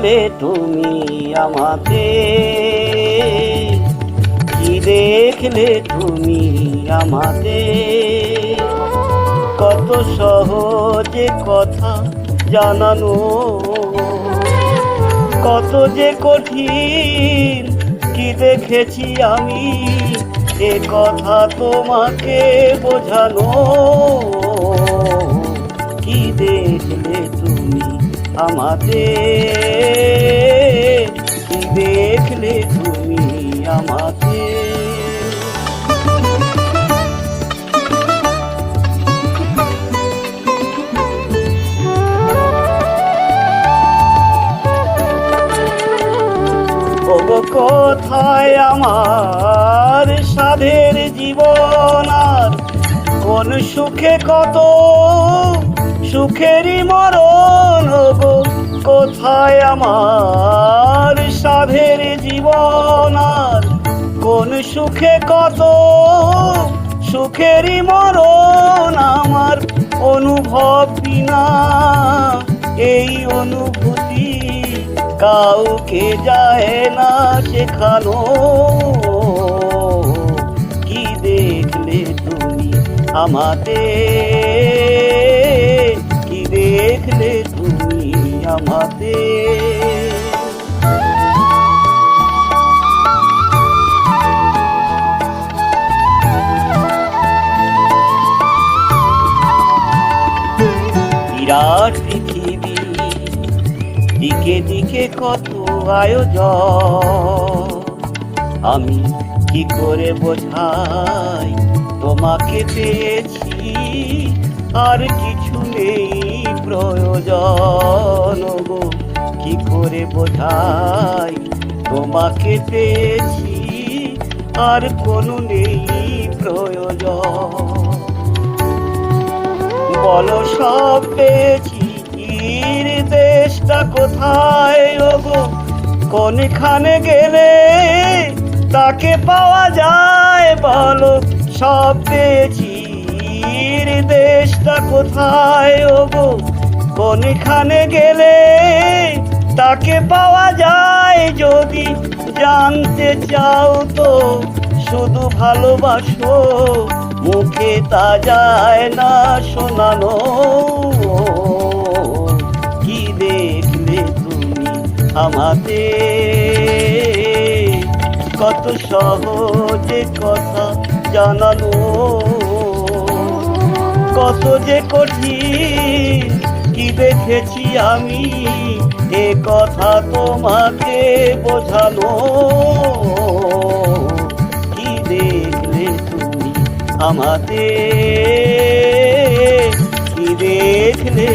দেখলে তুমি আমাকে, কি দেখলে তুমি আমাকে। কত সহজে কথা জানানো, কত যে কঠিন কি দেখেছি আমি, এ কথা তোমাকে বোঝানো। কি দেখলে তুমি আমাকে, কি দেখলে তুমি আমাকে। কোথায় আমার সাধের জীবন, আর কোন সুখে কত সুখেরই মরণ গো। কোথায় আমার সাধের জীবন, আর কোন সুখে কত সুখেরই মরণ। আমার অনুভব বিনা এই অনুভূতি কাউকে যায় না শেখানো। কি দেখলে তুমি আমাকে, কি দেখলে তুমি আমাকে। বিরাট পৃথিবী, দিকে দিকে কত আয়োজন, আমি কি করে বোঝাই তোমাকে পেয়েছি, আর কিছু নেই প্রয়োজন গো। কি করে বোঝাই তোমাকে পেয়েছি, আর কোনো নেই প্রয়োজন। বলো সব পেয়েছি, দেশটা কোথায় গো। কোনখানে গেলে তাকে পাওয়া যায়, বলো সব পেয়েছি, দেশটা কোথায় গো। কোনখানে গেলে তাকে পাওয়া যায়। যদি জানতে চাও তো শুধু ভালোবাসো, মুখে তা যায় না শোনানো। কি দেখলে তুমি আমাকে, কত সহজে কথা জানানো, কত যে কঠিন কি দেখেছি আমি, এ কথা তোমাকে বোঝানো। কি দেখলে তুমি আমাকে, কি দেখলে